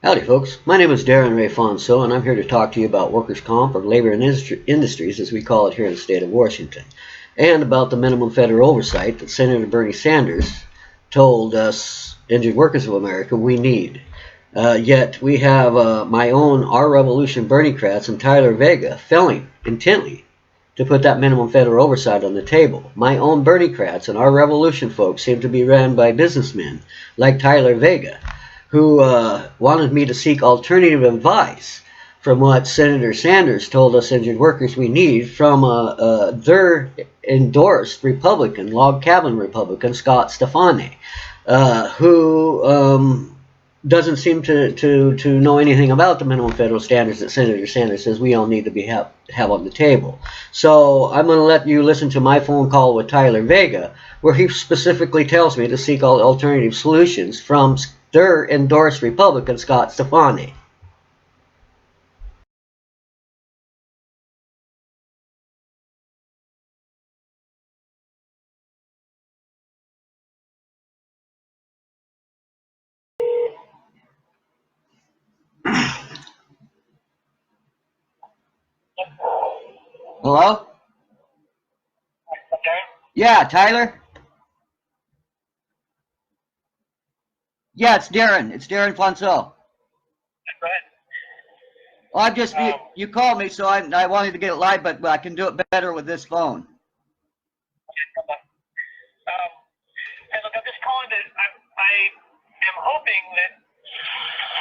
Howdy folks, my name is Darren Ray Fonso and I'm here to talk to you about workers' comp or labor and industries as we call it here in the state of Washington, and about the minimum federal oversight that Senator Bernie Sanders told us injured workers of America we need. Yet we have my own Our Revolution Berniecrats and Tyler Vega failing intently to put that minimum federal oversight on the table. My own Berniecrats and Our Revolution folks seem to be ran by businessmen like Tyler Vega, who wanted me to seek alternative advice from what Senator Sanders told us injured workers we need from their endorsed Republican, log cabin Republican, Scott Stefani, who doesn't seem to know anything about the minimum federal standards that Senator Sanders says we all need to have on the table. So I'm going to let you listen to my phone call with Tyler Vega, where he specifically tells me to seek alternative solutions from their endorsed Republican, Scott Stefani. Hello? Okay. Yeah, Tyler? Yeah, it's Darren. It's Darren Fonso. Go ahead. Well, I'm just, you called me, so I wanted to get it live, but I can do it better with this phone. Hey, look, I'm just calling to. I am hoping that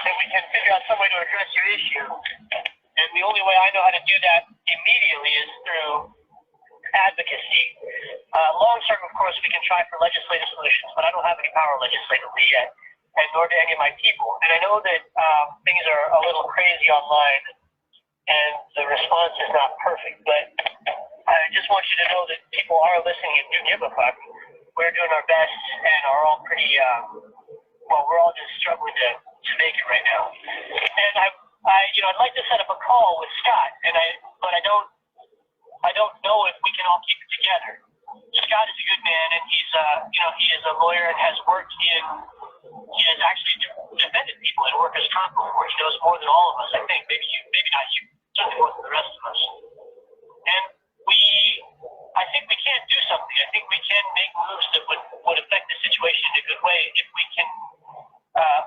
we can figure out some way to address your issue, and the only way I know how to do that immediately is through advocacy. Long term, of course, we can try for legislative solutions, but I don't have any power legislatively yet, and nor do any of my people. And I know that things are a little crazy online, and the response is not perfect, but I just want you to know that people are listening and do give a fuck. We're doing our best and are all pretty, we're all just struggling to make it right now. And I'd like to set up a call with Scott, but I don't know if we can all keep it together. Scott is a good man, and he is a lawyer and he has actually defended people in workers' comp before. He knows more than all of us, I think. Maybe not you, certainly more than the rest of us. And I think we can do something. I think we can make moves that would affect the situation in a good way if we can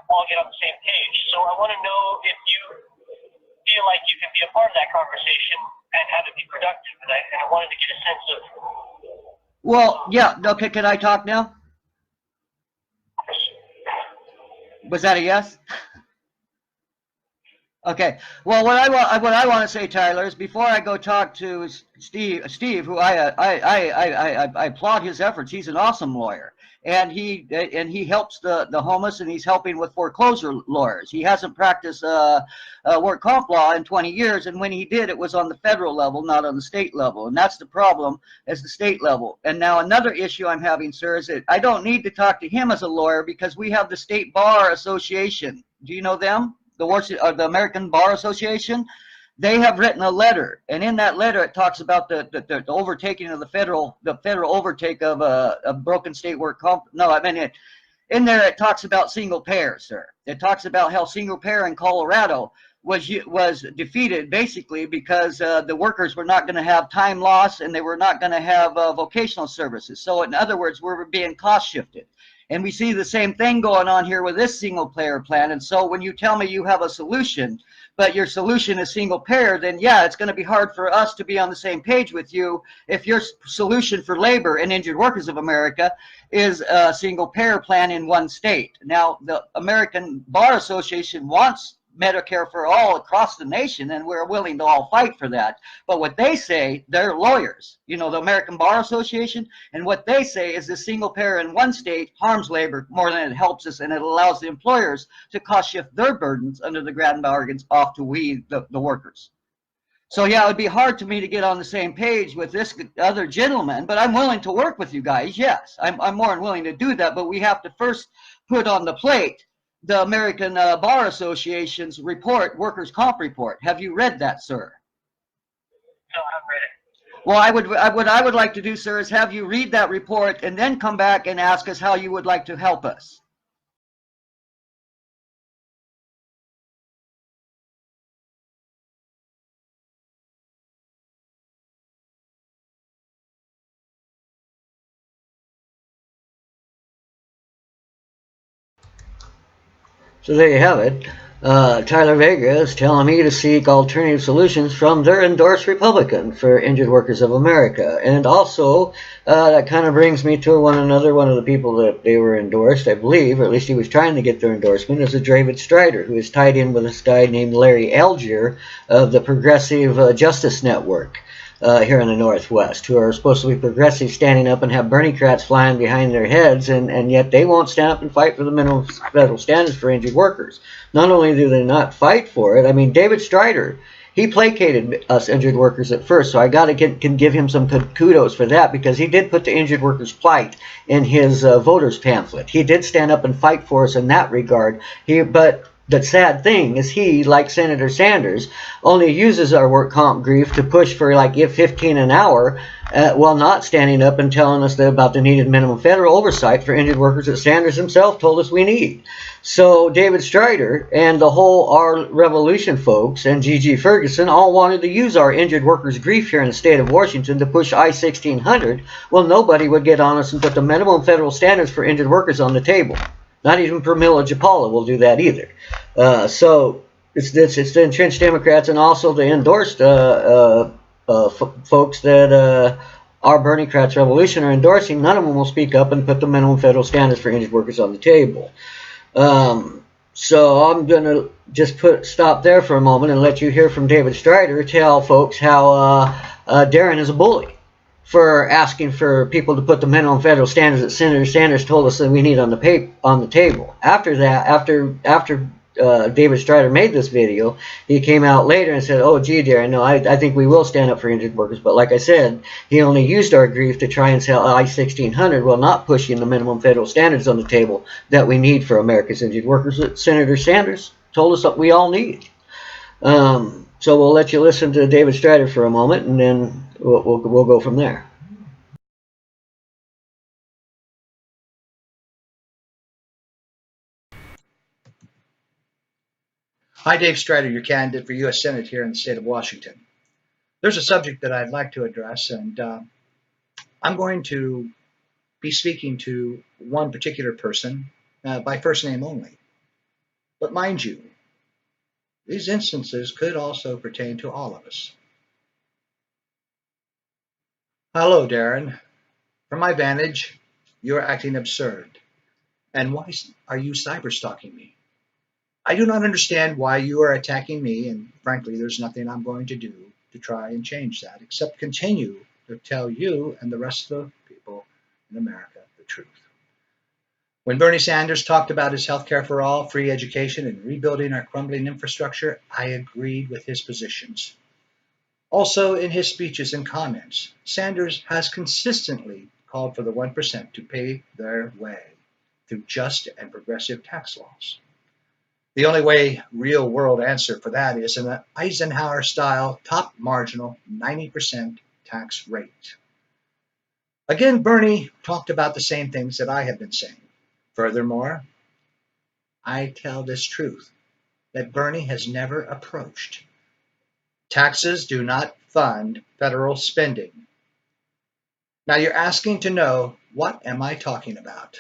all get on the same page. So I want to know if you feel like you can be a part of that conversation and have it be productive. And I wanted to get a sense of. Well, yeah, okay, can I talk now? Was that a yes? Okay. Well, what I want to say, Tyler, is before I go talk to Steve, who I applaud his efforts. He's an awesome lawyer, and he helps the homeless, and he's helping with foreclosure lawyers. He hasn't practiced work comp law in 20 years, and when he did, it was on the federal level, not on the state level, and that's the problem, as the state level. And now another issue I'm having, sir, is that I don't need to talk to him as a lawyer because we have the State Bar Association. Do you know them? The American Bar Association. They have written a letter, and in that letter it talks about the overtaking of the federal overtake of a broken state work comp. No, I mean in there it talks about single payer, sir. It talks about how single payer in Colorado was defeated basically because the workers were not going to have time loss and they were not going to have vocational services. So in other words, we're being cost shifted. And we see the same thing going on here with this single payer plan. And so when you tell me you have a solution, but your solution is single payer, then yeah, it's going to be hard for us to be on the same page with you if your solution for labor and injured workers of America is a single payer plan in one state. Now, the American Bar Association wants Medicare for all across the nation, and we're willing to all fight for that. But what they say, they're lawyers, the American Bar Association, and what they say is the single payer in one state harms labor more than it helps us, and it allows the employers to cost shift their burdens under the grand bargains off to we, the workers. So yeah, it would be hard to me to get on the same page with this other gentleman, but I'm willing to work with you guys. Yes, I'm more than willing to do that, but we have to first put on the plate the American Bar Association's report, workers' comp report. Have you read that, sir? No, I haven't read it. Well, what I would like to do, sir, is have you read that report and then come back and ask us how you would like to help us. So there you have it. Tyler Vega is telling me to seek alternative solutions from their endorsed Republican for Injured Workers of America. And also, that kind of brings me to one of the people that they were endorsed, I believe, or at least he was trying to get their endorsement, is a David Strider, who is tied in with this guy named Larry Algier of the Progressive Justice Network. Here in the Northwest, who are supposed to be progressive, standing up and have Berniecrats flying behind their heads, and yet they won't stand up and fight for the minimum federal standards for injured workers. Not only do they not fight for it, I mean, David Strider, he placated us injured workers at first, so I got to give him some kudos for that, because he did put the injured workers' plight in his voters pamphlet. He did stand up and fight for us in that regard. But the sad thing is he, like Senator Sanders, only uses our work comp grief to push for like $15 an hour, while not standing up and telling us about the needed minimum federal oversight for injured workers that Sanders himself told us we need. So David Strider and the whole Our Revolution folks and G.G. Ferguson all wanted to use our injured workers' grief here in the state of Washington to push I-1600. Well, nobody would get on us and put the minimum federal standards for injured workers on the table. Not even Pramila Jayapal will do that either. So it's the entrenched Democrats and also the endorsed folks that our Berniecrats Revolution are endorsing. None of them will speak up and put the minimum federal standards for injured workers on the table. So I'm going to just stop there for a moment and let you hear from David Strider tell folks how Darren is a bully for asking for people to put the minimum federal standards that Senator Sanders told us that we need on the table. After that, after David Strider made this video, he came out later and said, "Oh, gee, Darren, no, I think we will stand up for injured workers." But like I said, he only used our grief to try and sell I-1600 while not pushing the minimum federal standards on the table that we need for America's injured workers that Senator Sanders told us that we all need. So we'll let you listen to David Strider for a moment, and then we'll go from there. Hi, Dave Strider, your candidate for U.S. Senate here in the state of Washington. There's a subject that I'd like to address, and I'm going to be speaking to one particular person by first name only. But mind you, these instances could also pertain to all of us. Hello, Darren. From my vantage, you're acting absurd. And why are you cyberstalking me? I do not understand why you are attacking me, and frankly, there's nothing I'm going to do to try and change that, except continue to tell you and the rest of the people in America the truth. When Bernie Sanders talked about his health care for all, free education, and rebuilding our crumbling infrastructure, I agreed with his positions. Also, in his speeches and comments, Sanders has consistently called for the 1% to pay their way through just and progressive tax laws. The only real-world answer for that is an Eisenhower-style top marginal 90% tax rate. Again, Bernie talked about the same things that I have been saying. Furthermore, I tell this truth, that Bernie has never approached. Taxes do not fund federal spending. Now you're asking to know, what am I talking about?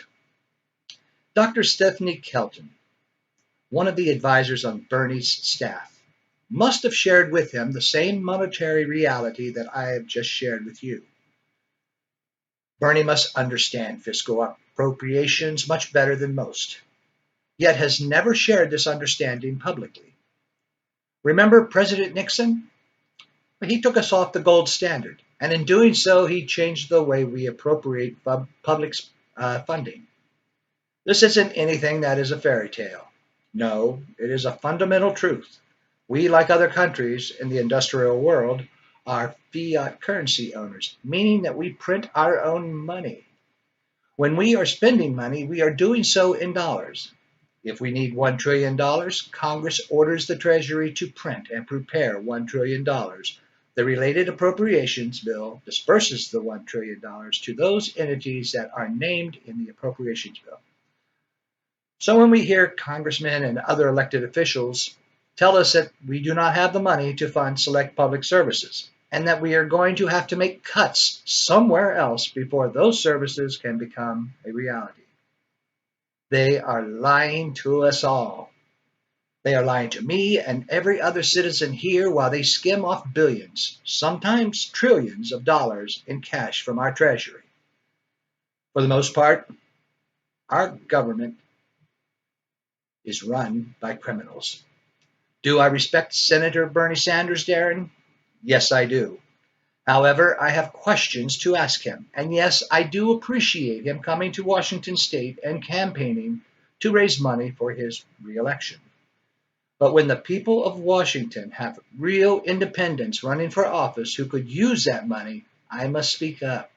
Dr. Stephanie Kelton, one of the advisors on Bernie's staff, must have shared with him the same monetary reality that I have just shared with you. Bernie must understand fiscal appropriations much better than most, yet has never shared this understanding publicly. Remember President Nixon? He took us off the gold standard, and in doing so, he changed the way we appropriate public funding. This isn't anything that is a fairy tale. No, it is a fundamental truth. We, like other countries in the industrial world, are fiat currency owners, meaning that we print our own money. When we are spending money, we are doing so in dollars. If we need $1 trillion, Congress orders the Treasury to print and prepare $1 trillion. The related appropriations bill disperses the $1 trillion to those entities that are named in the appropriations bill. So when we hear congressmen and other elected officials tell us that we do not have the money to fund select public services, and that we are going to have to make cuts somewhere else before those services can become a reality, they are lying to us all. They are lying to me and every other citizen here while they skim off billions, sometimes trillions of dollars in cash from our treasury. For the most part, our government is run by criminals. Do I respect Senator Bernie Sanders, Darren? Yes, I do. However, I have questions to ask him. And yes, I do appreciate him coming to Washington State and campaigning to raise money for his reelection. But when the people of Washington have real independents running for office who could use that money, I must speak up.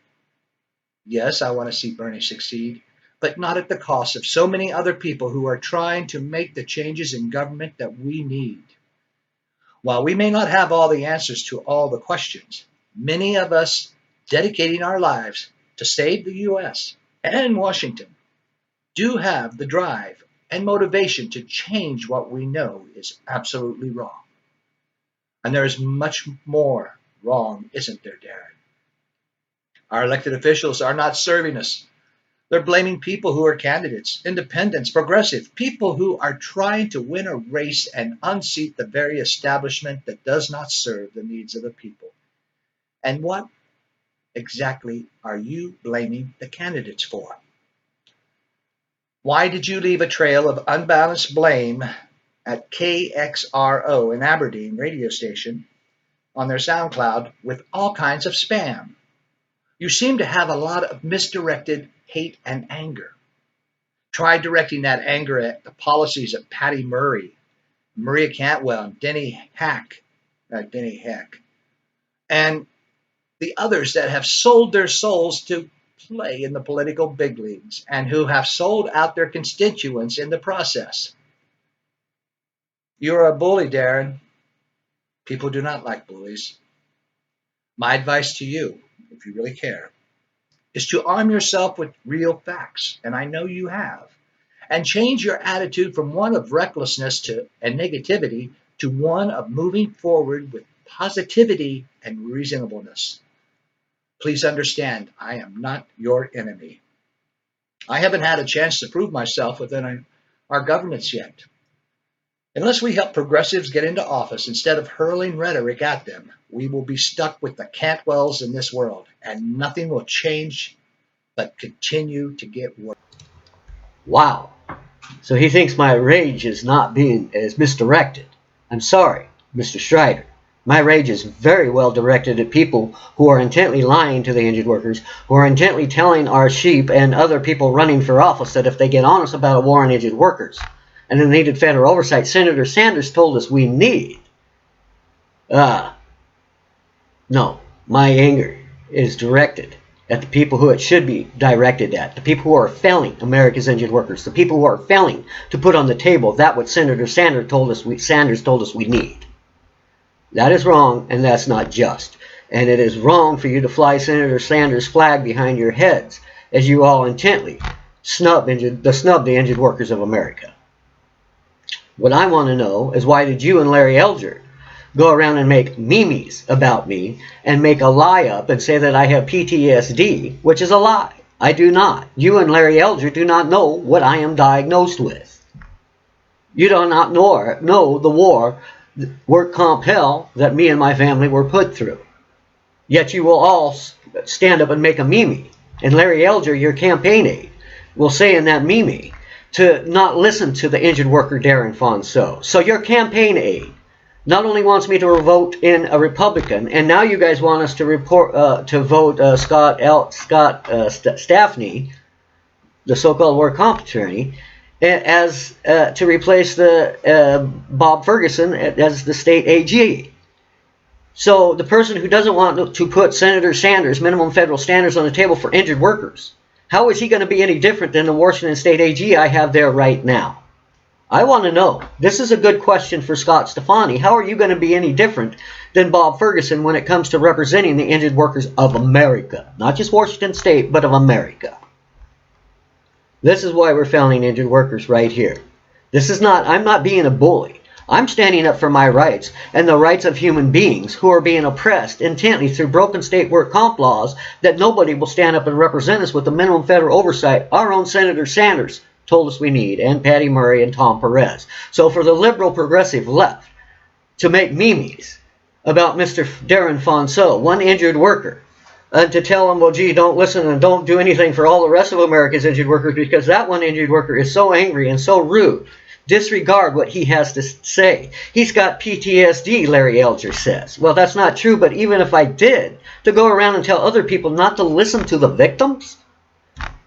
Yes, I want to see Bernie succeed, but not at the cost of so many other people who are trying to make the changes in government that we need. While we may not have all the answers to all the questions, many of us dedicating our lives to save the U.S. and Washington do have the drive and motivation to change what we know is absolutely wrong. And there is much more wrong, isn't there, Darren? Our elected officials are not serving us. They're blaming people who are candidates, independents, progressive, people who are trying to win a race and unseat the very establishment that does not serve the needs of the people. And what exactly are you blaming the candidates for? Why did you leave a trail of unbalanced blame at KXRO in Aberdeen radio station on their SoundCloud with all kinds of spam? You seem to have a lot of misdirected hate and anger. Try directing that anger at the policies of Patty Murray, Maria Cantwell, and Denny Heck, and the others that have sold their souls to play in the political big leagues and who have sold out their constituents in the process. You're a bully, Darren. People do not like bullies. My advice to you, if you really care, is to arm yourself with real facts, and I know you have, and change your attitude from one of recklessness and negativity to one of moving forward with positivity and reasonableness. Please understand, I am not your enemy. I haven't had a chance to prove myself within our governments yet. Unless we help progressives get into office instead of hurling rhetoric at them, we will be stuck with the Cantwells in this world, and nothing will change but continue to get worse. Wow. So he thinks my rage is not being as misdirected. I'm sorry, Mr. Strider. My rage is very well directed at people who are intently lying to the injured workers, who are intently telling our sheep and other people running for office that if they get honest about a war on injured workers and the needed federal oversight Senator Sanders told us we need. No, my anger is directed at the people who it should be directed at, the people who are failing America's injured workers, the people who are failing to put on the table that what Senator Sanders told us we need. That is wrong, and that's not just. And it is wrong for you to fly Senator Sanders' flag behind your heads as you all intently snub the injured workers of America. What I want to know is why did you and Larry Elger go around and make memes about me and make a lie up and say that I have PTSD, which is a lie. I do not. You and Larry Elger do not know what I am diagnosed with. You do not know the work comp hell that me and my family were put through. Yet you will all stand up and make a meme. And Larry Elger, your campaign aide, will say in that meme to not listen to the injured worker Darren Fonso. So your campaign aide not only wants me to vote in a Republican, and now you guys want us to vote Scott Staffney, the so-called work comp attorney, as to replace the Bob Ferguson as the state AG. So the person who doesn't want to put Senator Sanders' minimum federal standards on the table for injured workers, how is he going to be any different than the Washington State AG I have there right now? I want to know. This is a good question for Scott Stefani. How are you going to be any different than Bob Ferguson when it comes to representing the injured workers of America? Not just Washington State, but of America. This is why we're failing injured workers right here. I'm not being a bully. I'm standing up for my rights and the rights of human beings who are being oppressed intently through broken state work comp laws that nobody will stand up and represent us with the minimum federal oversight our own Senator Sanders told us we need, and Patty Murray and Tom Perez. So for the liberal progressive left to make memes about Mr. Darren Fonso, one injured worker, and to tell them, well, gee, don't listen and don't do anything for all the rest of America's injured workers because that one injured worker is so angry and so rude. Disregard what he has to say. He's got PTSD, Larry Elger says. Well, that's not true, but even if I did, to go around and tell other people not to listen to the victims,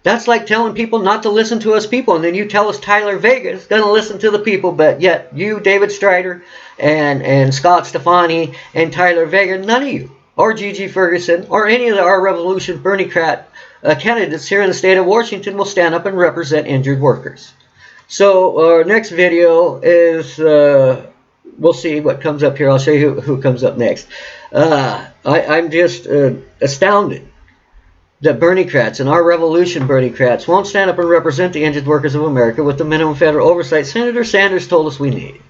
that's like telling people not to listen to us people, and then you tell us Tyler Vega is going to listen to the people, but yet you, David Strider, and Scott Stefani, and Tyler Vega, none of you, or Gigi Ferguson, or any of our Revolution Berniecrat candidates here in the state of Washington will stand up and represent injured workers. So our next video is, we'll see what comes up here. I'll show you who comes up next. I'm just astounded that Berniecrats and our Revolution Berniecrats won't stand up and represent the injured workers of America with the minimum federal oversight Senator Sanders told us we need.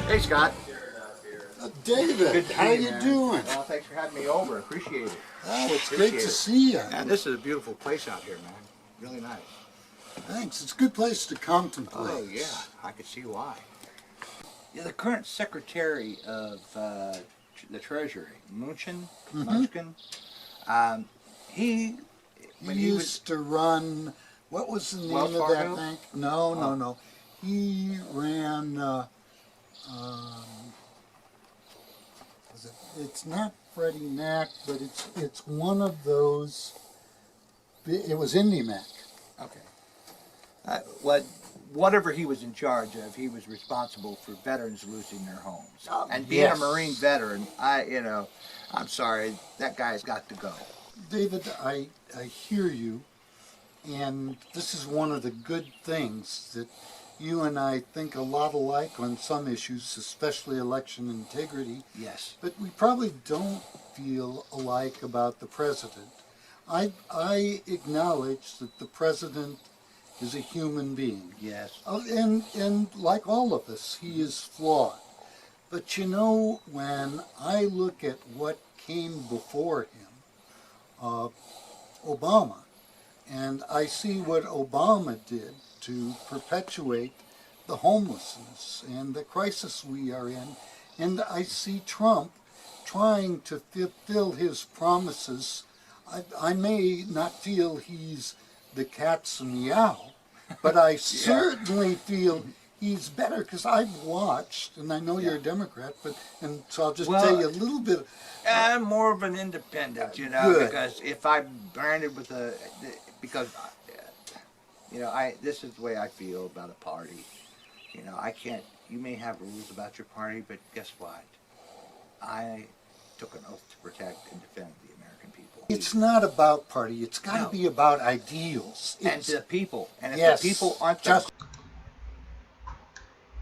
Hey, Scott. David, Good to how see you man. doing? Well, thanks for having me over. Appreciate it. Oh, it's Appreciate great to it. see you. And this is a beautiful place out here, man. Really nice. Thanks. It's a good place to contemplate. Oh, yeah. I could see why. Yeah, the current Secretary of the Treasury, Munchen, he when He he used was to run, what was the name Wells of Fargo? that bank? No. He ran, it's not Freddie Mac, but it's one of those, it was IndyMac. okay. Whatever he was in charge of, he was responsible for veterans losing their homes. And being yes. a Marine veteran, I'm sorry, that guy's got to go. David, I hear you, and this is one of the good things that you and I think a lot alike on some issues, especially election integrity, Yes. but we probably don't feel alike about the president. I acknowledge that the president is a human being. Yes. And like all of us, he is flawed. But you know, when I look at what came before him, Obama, and I see what Obama did to perpetuate the homelessness and the crisis we are in, and I see Trump trying to fulfill his promises. I may not feel he's the cat's meow, but I certainly feel he's better because I've watched, and I know you're a Democrat, and so I'll just tell you a little bit. I'm more of an independent, Good. because if I'm branded with because, this is the way I feel about a party. I can't, you may have rules about your party, but guess what? I took an oath to protect and defend the American people. It's not about party. It's got to No. be about ideals. And the people. And if Yes, the people aren't just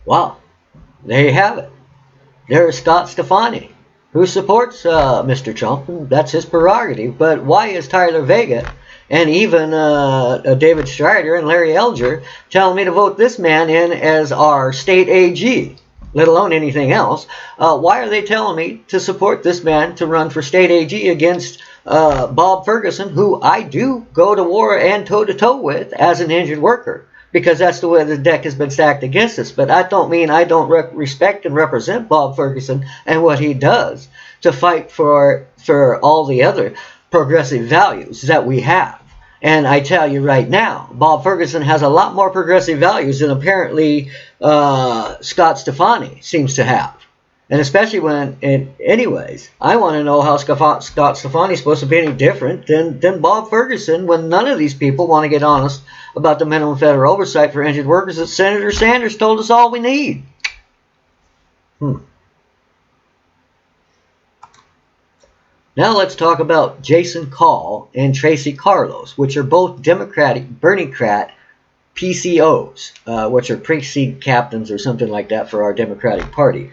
Wow, there you have it. There's Scott Stefani, who supports Mr. Trump, and that's his prerogative. But why is Tyler Vega and even David Strider and Larry Elger telling me to vote this man in as our state AG, let alone anything else? Why are they telling me to support this man to run for state AG against Bob Ferguson, who I do go to war and toe-to-toe with as an injured worker? Because that's the way the deck has been stacked against us. But I don't mean I don't respect and represent Bob Ferguson and what he does to fight for all the other progressive values that we have. And I tell you right now, Bob Ferguson has a lot more progressive values than apparently Scott Stefani seems to have. And especially anyways, I want to know how Scott Stefani is supposed to be any different than Bob Ferguson when none of these people want to get honest about the minimum federal oversight for injured workers that Senator Sanders told us all we need. Now let's talk about Jason Call and Tracy Carlos, which are both Democratic Berniecrat PCOs, which are precinct captains or something like that for our Democratic Party.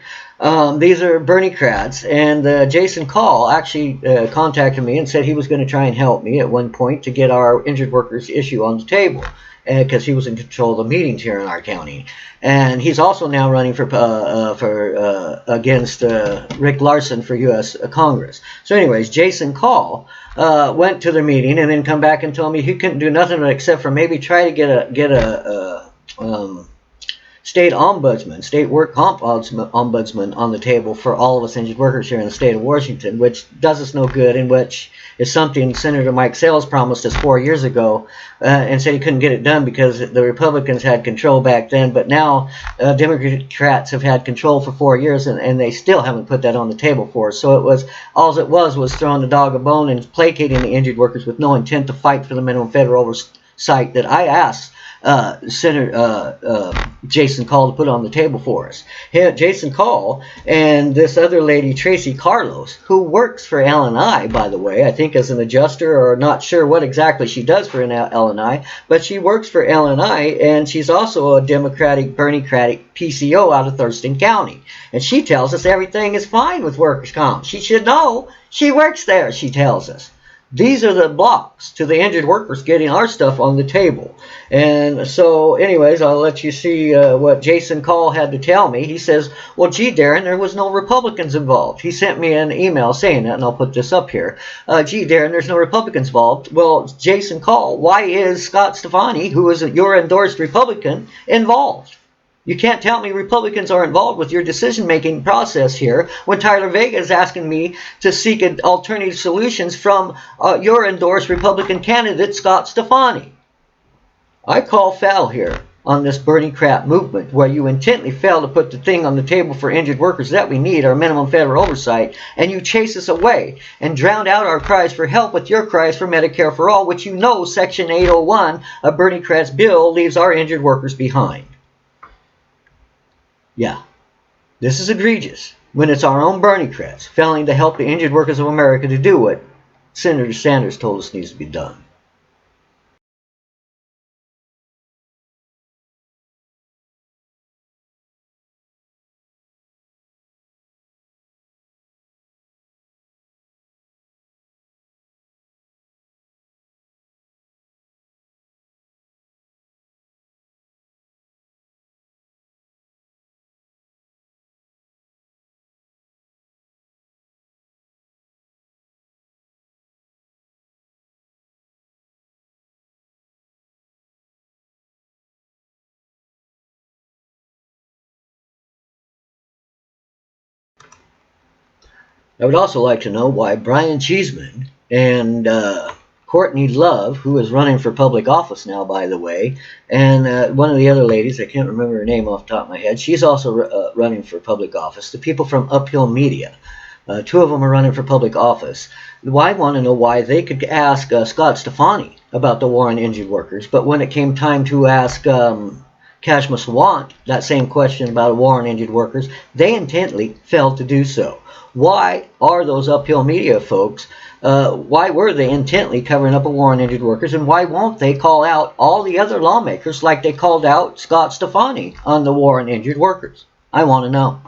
These are Berniecrats, and Jason Call actually contacted me and said he was going to try and help me at one point to get our injured workers issue on the table, because he was in control of the meetings here in our county. And he's also now running for against Rick Larson for U.S. Congress. So, anyways, Jason Call went to the meeting and then come back and told me he couldn't do nothing except for maybe try to get a state ombudsman, state work comp ombudsman on the table for all of us injured workers here in the state of Washington, which does us no good, and which is something Senator Mike Sales promised us 4 years ago, and said he couldn't get it done because the Republicans had control back then. But now Democrats have had control for 4 years, and they still haven't put that on the table for us. So it was throwing the dog a bone and placating the injured workers with no intent to fight for the minimum federal oversight that I asked Senator Jason Call to put on the table for us. Jason Call and this other lady, Tracy Carlos, who works for L&I, by the way, I think as an adjuster, or not sure what exactly she does for L&I, but she works for L&I, and she's also a Democratic Berniecratic PCO out of Thurston County. And she tells us everything is fine with workers' comp. She should know. She works there, she tells us. These are the blocks to the injured workers getting our stuff on the table. And so, anyways, I'll let you see what Jason Call had to tell me. He says, well, gee, Darren, there was no Republicans involved. He sent me an email saying that, and I'll put this up here. Gee, Darren, there's no Republicans involved. Well, Jason Call, why is Scott Stefani, who is your endorsed Republican, involved? You can't tell me Republicans are involved with your decision-making process here when Tyler Vega is asking me to seek alternative solutions from your endorsed Republican candidate, Scott Stefani. I call foul here on this Berniecrat movement, where you intently fail to put the thing on the table for injured workers that we need, our minimum federal oversight, and you chase us away and drown out our cries for help with your cries for Medicare for all, which you know Section 801 of Berniecrat's bill leaves our injured workers behind. Yeah, this is egregious when it's our own Berniecrats failing to help the injured workers of America to do what Senator Sanders told us needs to be done. I would also like to know why Brian Cheeseman and Courtney Love, who is running for public office now, by the way, and one of the other ladies, I can't remember her name off the top of my head, she's also running for public office. The people from Uphill Media, two of them are running for public office. I want to know why they could ask Scott Stefani about the war on injured workers, but when it came time to ask Kashma Sawant that same question about a war on injured workers, they intently failed to do so. Why are those Uphill Media folks, why were they intently covering up a war on injured workers, and why won't they call out all the other lawmakers like they called out Scott Stefani on the war on injured workers? I want to know.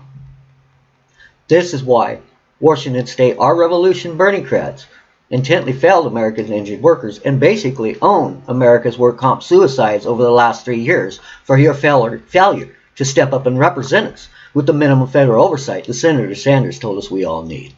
This is why Washington State, our revolution Berniecrats, intently failed America's injured workers and basically own America's work comp suicides over the last 3 years for your failure to step up and represent us with the minimum federal oversight that Senator Sanders told us we all need.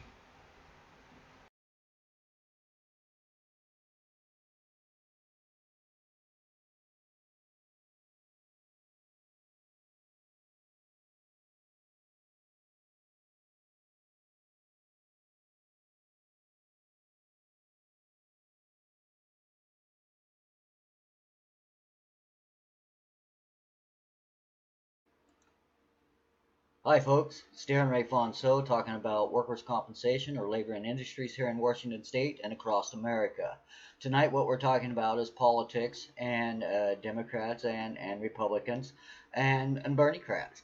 Hi folks, it's Darren Ray Fonso talking about workers' compensation or labor and industries here in Washington State and across America. Tonight what we're talking about is politics and Democrats and Republicans and Berniecrats.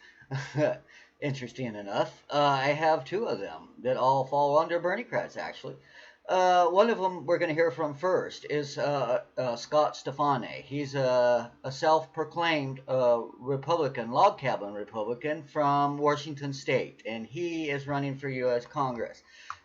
Interesting enough, I have two of them that all fall under Berniecrats actually. One of them we're going to hear from first is Scott Stefani. He's a self-proclaimed Republican, log cabin Republican from Washington State, and he is running for U.S. Congress.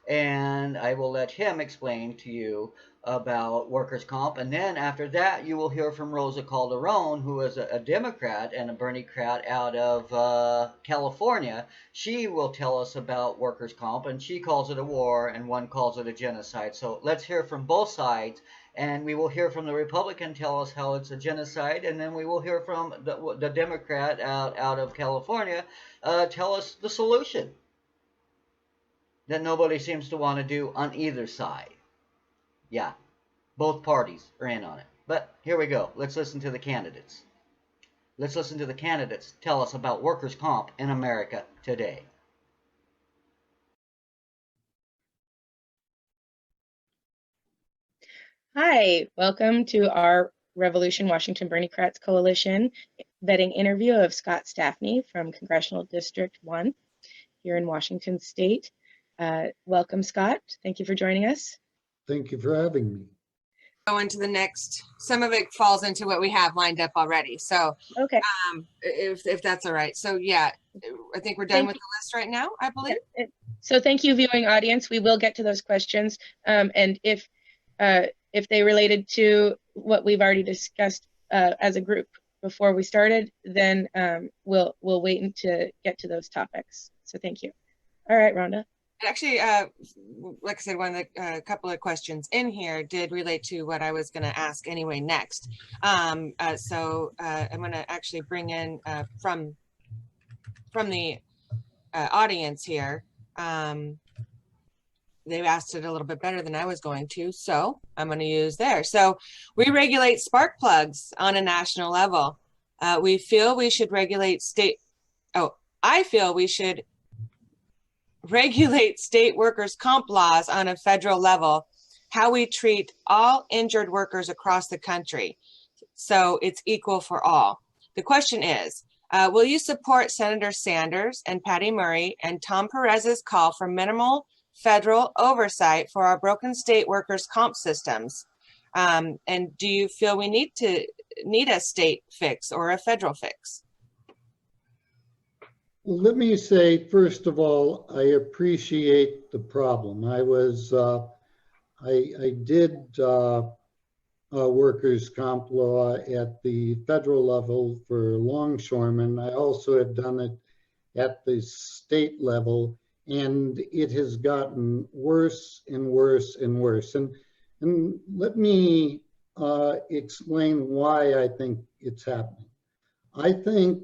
And I will let him explain to you about workers' comp, and then after that you will hear from Rosa Calderon, who is a Democrat and a Berniecrat out of California. She will tell us about workers' comp, and she calls it a war and one calls it a genocide. So let's hear from both sides, and we will hear from the Republican tell us how it's a genocide, and then we will hear from the Democrat out of California tell us the solution that nobody seems to want to do on either side. Yeah, both parties are in on it. But here we go. Let's listen to the candidates. Let's listen to the candidates tell us about workers' comp in America today. Hi, welcome to our Revolution Washington Berniecrats Coalition vetting interview of Scott Stefani from Congressional District 1 here in Washington State. Welcome, Scott. Thank you for joining us. Thank you for having me. Go into the next, some of it falls into what we have lined up already. So Okay. if that's all right. So yeah, I think we're done with the list right now, I believe. So thank you, viewing audience. We will get to those questions. And if they related to what we've already discussed as a group before we started, then we'll wait to get to those topics. So thank you. All right, Rhonda. Actually, like I said, one of the couple of questions in here did relate to what I was going to ask anyway next. So I'm going to actually bring in from the audience here. They've asked it a little bit better than I was going to, so I'm going to use theirs. So we regulate spark plugs on a national level. We feel we should regulate I feel we should regulate state workers' comp laws on a federal level, how we treat all injured workers across the country, so it's equal for all. The question is, will you support Senator Sanders and Patty Murray and Tom Perez's call for minimal federal oversight for our broken state workers' comp systems? And do you feel we need a state fix or a federal fix? Well, let me say, first of all, I appreciate the problem. I did workers' comp law at the federal level for longshoremen. I also have done it at the state level, and it has gotten worse and worse and worse. And let me explain why I think it's happening. I think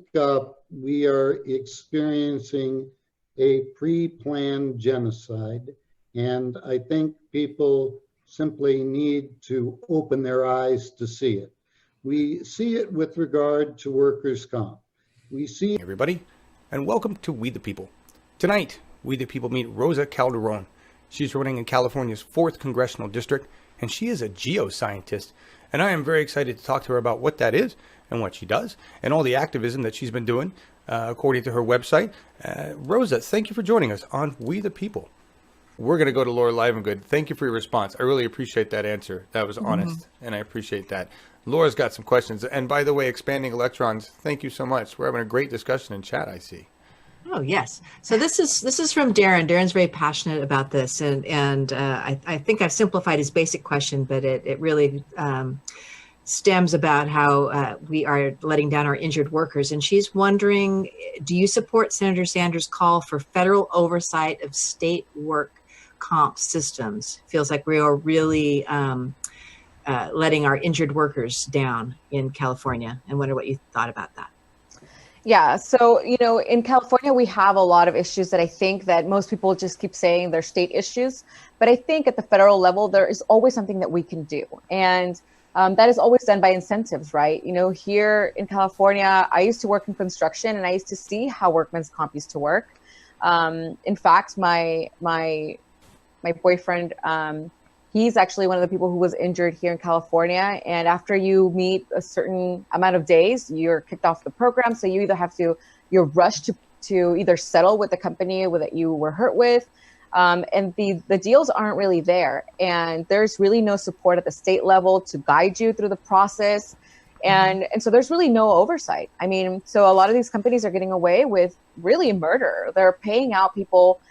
we are experiencing a pre-planned genocide, and I think people simply need to open their eyes to see it. We see it with regard to workers' comp. We see everybody, and welcome to We the People. Tonight, We the People meet Rosa Calderon. She's running in California's 4th Congressional District, and she is a geoscientist. And I am very excited to talk to her about what that is and what she does and all the activism that she's been doing, according to her website. Rosa, thank you for joining us on We the People. We're going to go to Laura Livengood. Thank you for your response. I really appreciate that answer. That was honest, and I appreciate that. Laura's got some questions. And by the way, Expanding Electrons, thank you so much. We're having a great discussion in chat, I see. Oh, yes. So this is from Darren. Darren's very passionate about this, and I think I've simplified his basic question, but it really stems about how we are letting down our injured workers. And she's wondering, do you support Senator Sanders' call for federal oversight of state work comp systems? Feels like we are really letting our injured workers down in California, and wonder what you thought about that. Yeah, so, in California, we have a lot of issues that I think that most people just keep saying they're state issues. But I think at the federal level, there is always something that we can do. And that is always done by incentives, right? Here in California, I used to work in construction, and I used to see how workman's comp used to work. In fact, my boyfriend, he's actually one of the people who was injured here in California. And after you meet a certain amount of days, you're kicked off the program. So you either you're rushed to either settle with the company that you were hurt with, And the deals aren't really there. And there's really no support at the state level to guide you through the process. And so there's really no oversight. I mean, so a lot of these companies are getting away with really murder. They're paying out people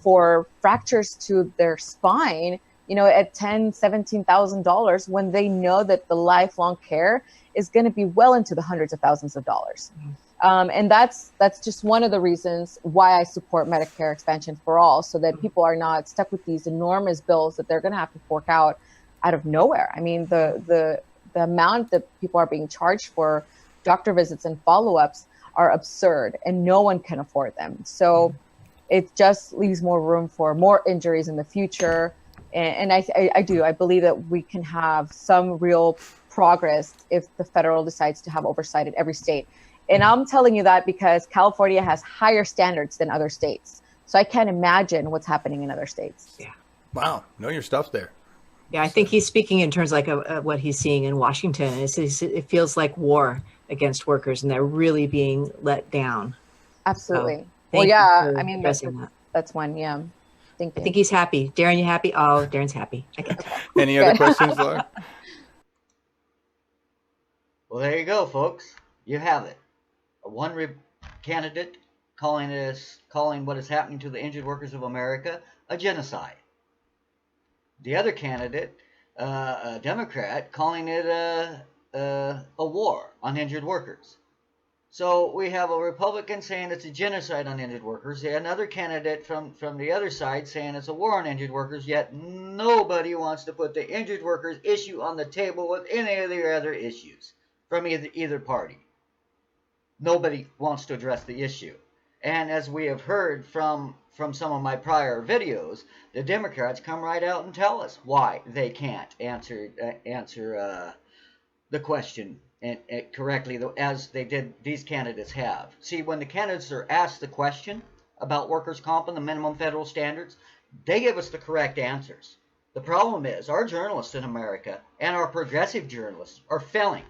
for fractures to their spine, at $10,000, $17,000 when they know that the lifelong care is going to be well into the hundreds of thousands of dollars. And that's just one of the reasons why I support Medicare expansion for all, so that people are not stuck with these enormous bills that they're going to have to fork out of nowhere. I mean, the amount that people are being charged for doctor visits and follow-ups are absurd, and no one can afford them. So it just leaves more room for more injuries in the future. And I believe that we can have some real progress if the federal decides to have oversight in every state. And I'm telling you that because California has higher standards than other states. So I can't imagine what's happening in other states. Yeah. Wow. Know your stuff there. Yeah, I think he's speaking in terms like what he's seeing in Washington. It feels like war against workers, and they're really being let down. Absolutely. So, I mean, that's one. Yeah. Thank you. I think he's happy. Darren, you happy? Oh, Darren's happy. Okay. Any other questions, Laura? Well, there you go, folks. You have it. One candidate calling what is happening to the injured workers of America a genocide. The other candidate, a Democrat, calling it a war on injured workers. So we have a Republican saying it's a genocide on injured workers, another candidate from the other side saying it's a war on injured workers, yet nobody wants to put the injured workers issue on the table with any of the other issues from either party. Nobody wants to address the issue. And as we have heard from some of my prior videos, the Democrats come right out and tell us why they can't answer the question and correctly, as these candidates have. See, when the candidates are asked the question about workers' comp and the minimum federal standards, they give us the correct answers. The problem is our journalists in America and our progressive journalists are failing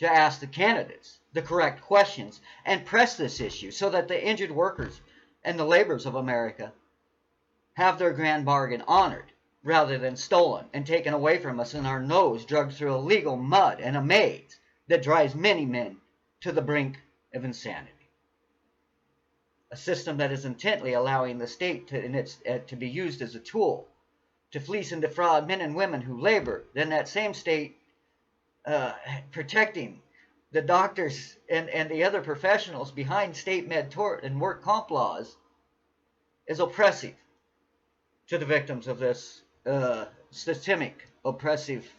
to ask the candidates the correct questions and press this issue so that the injured workers and the laborers of America have their grand bargain honored rather than stolen and taken away from us and our nose dragged through illegal mud and a maze that drives many men to the brink of insanity. A system that is intently allowing the state to be used as a tool to fleece and defraud men and women who labor, then that same state protecting the doctors and the other professionals behind state med tort and work comp laws is oppressive to the victims of this systemic oppressive,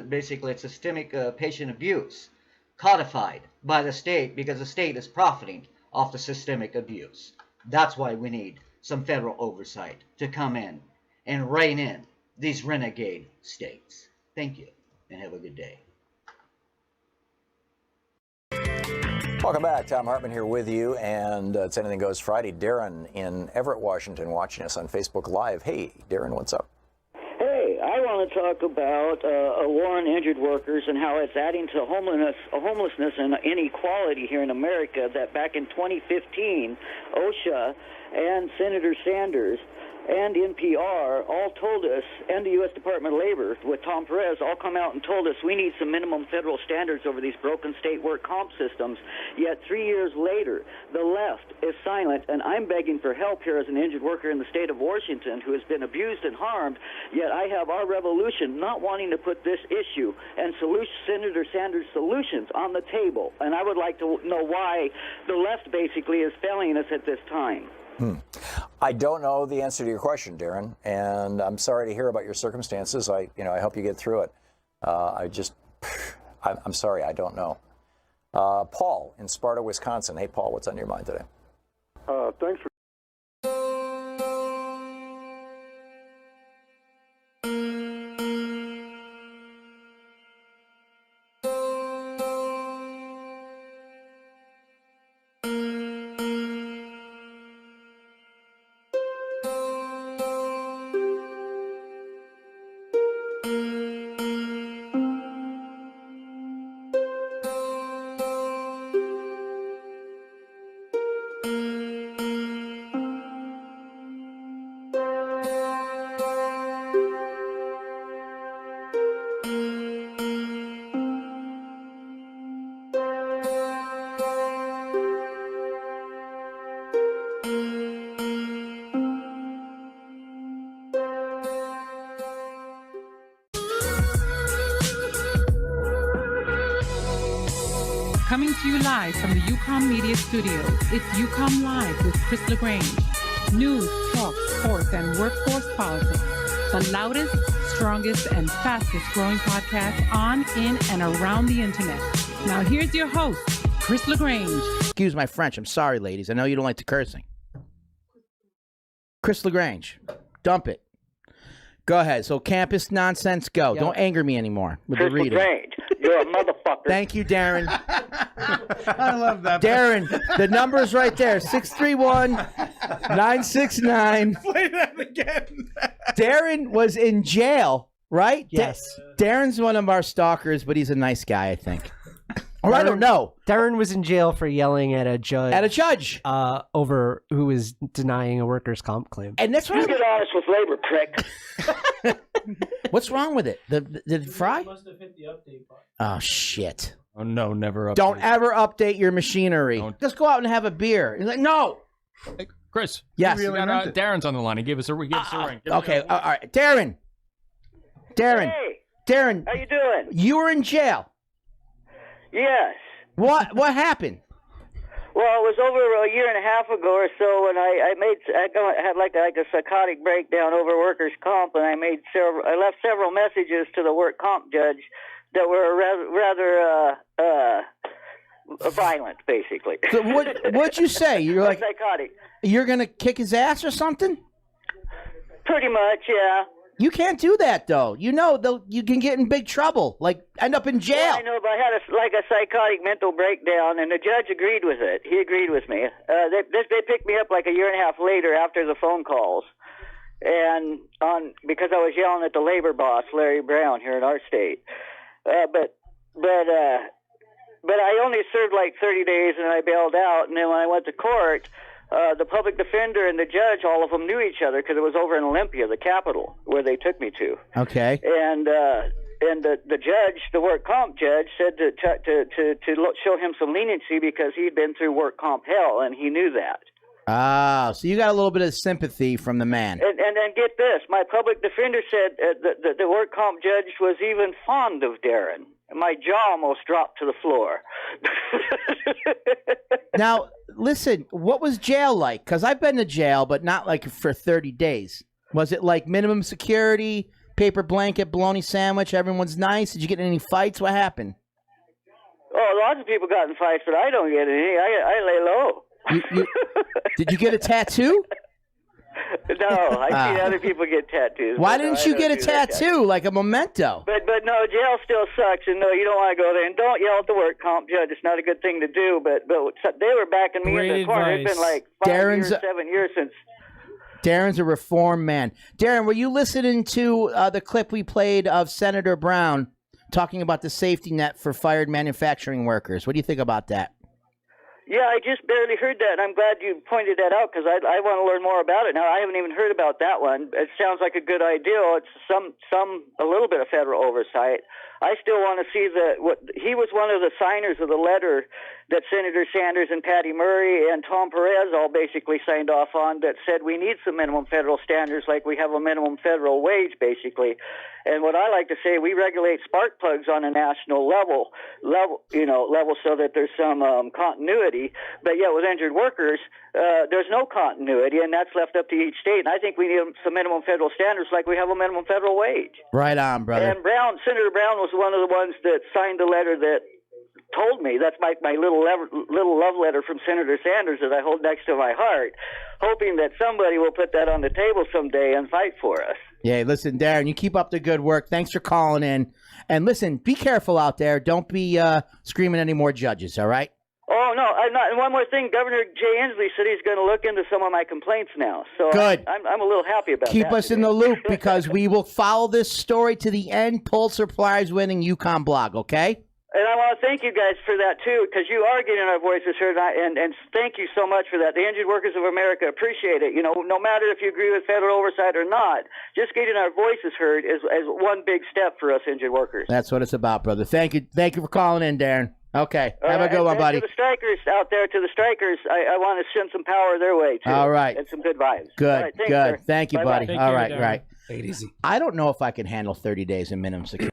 basically it's systemic patient abuse codified by the state because the state is profiting off the systemic abuse. That's why we need some federal oversight to come in and rein in these renegade states. Thank you and have a good day. Welcome back. Tom Hartman here with you, and it's Anything Goes Friday. Darren in Everett, Washington, watching us on Facebook Live. Hey, Darren, what's up? Hey, I want to talk about a war on injured workers and how it's adding to homelessness and inequality here in America. That back in 2015, OSHA and Senator Sanders and NPR all told us, and the U.S. Department of Labor with Tom Perez all come out and told us we need some minimum federal standards over these broken state work comp systems. Yet 3 years later, the left is silent, and I'm begging for help here as an injured worker in the state of Washington who has been abused and harmed. Yet I have our revolution not wanting to put this issue and Senator Sanders' solutions on the table. And I would like to know why the left basically is failing us at this time. I don't know the answer to your question, Darren, and I'm sorry to hear about your circumstances. I hope you get through it. I'm sorry, I don't know. Paul in Sparta, Wisconsin. Hey, Paul, what's on your mind today? Thanks for Coming to you live from the UCOM Media Studios, it's UCOM Live with Chris LaGrange. News, talk, sports, and workforce politics. The loudest, strongest, and fastest growing podcast on, in, and around the internet. Now here's your host, Chris LaGrange. Excuse my French. I'm sorry, ladies. I know you don't like the cursing. Chris LaGrange, dump it. Go ahead. So campus nonsense, go. Yep. Don't anger me anymore with Chris the reading. LaGrange, you're a motherfucker. Thank you, Darren. I love that. Darren, the number's right there. 631-969. Play that again. Darren was in jail, right? Yes. Darren's one of our stalkers, but he's a nice guy, I think. Or I don't know. Darren was in jail for yelling at a judge. At a judge. Over who was denying a workers' comp claim. And that's You get honest with labor, prick. What's wrong with it? Did it fry? Must have hit the update button. Oh, shit. Oh, no, never update. Don't ever update your machinery. Just go out and have a beer. He's like, no. Hey, Chris. Yes. We got, Darren's on the line. He gave us a ring. Okay, all right. Darren. Hey. Darren. How you doing? You were in jail. Yes. What happened? Well, it was over a year and a half ago or so, and I had like a psychotic breakdown over workers' comp, and I left several messages to the work comp judge that were rather violent, basically. So what'd you say? You're like psychotic. You're gonna kick his ass or something? Pretty much, yeah. You can't do that though. You know, though, you can get in big trouble. Like end up in jail. Yeah, I know, but I had a psychotic mental breakdown, and the judge agreed with it. He agreed with me. They picked me up like a year and a half later after the phone calls, and because I was yelling at the labor boss, Larry Brown, here in our state. But I only served like 30 days, and I bailed out. And then when I went to court, the public defender and the judge, all of them knew each other because it was over in Olympia, the capital, where they took me to. Okay. And the judge, the work comp judge, said to show him some leniency because he'd been through work comp hell, and he knew that. Ah, so you got a little bit of sympathy from the man. And get this, my public defender said that the work comp judge was even fond of Darren. My jaw almost dropped to the floor. Now, listen, what was jail like? Because I've been to jail, but not like for 30 days. Was it like minimum security, paper blanket, bologna sandwich, everyone's nice? Did you get in any fights? What happened? Oh, lots of people got in fights, but I don't get any. I lay low. Did you get a tattoo? No, I see other people get tattoos. Why didn't you get a tattoo, like a memento? But no, jail still sucks, and no, you don't want to go there. And don't yell at the work comp judge. It's not a good thing to do. But they were backing me in the corner. It's been like 7 years since. Darren's a reformed man. Darren, were you listening to the clip we played of Senator Brown talking about the safety net for fired manufacturing workers? What do you think about that? Yeah, I just barely heard that, and I'm glad you pointed that out because I want to learn more about it. Now, I haven't even heard about that one. It sounds like a good idea. It's a little bit of federal oversight. I still want to see he was one of the signers of the letter that Senator Sanders and Patty Murray and Tom Perez all basically signed off on that said we need some minimum federal standards like we have a minimum federal wage, basically. And what I like to say, we regulate spark plugs on a national level so that there's some continuity. But yet with injured workers, there's no continuity, and that's left up to each state. And I think we need some minimum federal standards like we have a minimum federal wage. Right on, brother. And Senator Brown was one of the ones that signed the letter that told me, that's my little love letter from Senator Sanders that I hold next to my heart, hoping that somebody will put that on the table someday and fight for us. Yeah, listen, Darren, you keep up the good work. Thanks for calling in. And listen, be careful out there. Don't be screaming any more judges, all right? Oh, no, I'm not. And one more thing, Governor Jay Inslee said he's going to look into some of my complaints now. So good. I'm a little happy about that. Keep us in the loop because we will follow this story to the end. Pulitzer Prize winning UConn blog, okay? And I want to thank you guys for that, too, because you are getting our voices heard, and thank you so much for that. The Injured Workers of America appreciate it. You know, no matter if you agree with federal oversight or not, just getting our voices heard is one big step for us injured workers. That's what it's about, brother. Thank you for calling in, Darren. Okay, have a good one, buddy. To the strikers out there, I want to send some power their way, too. All right. And some good vibes. Good, all right, thanks, good. sir. Thank you, Bye-bye. buddy. All right, right. Take it easy. I don't know if I can handle 30 days in minimum security.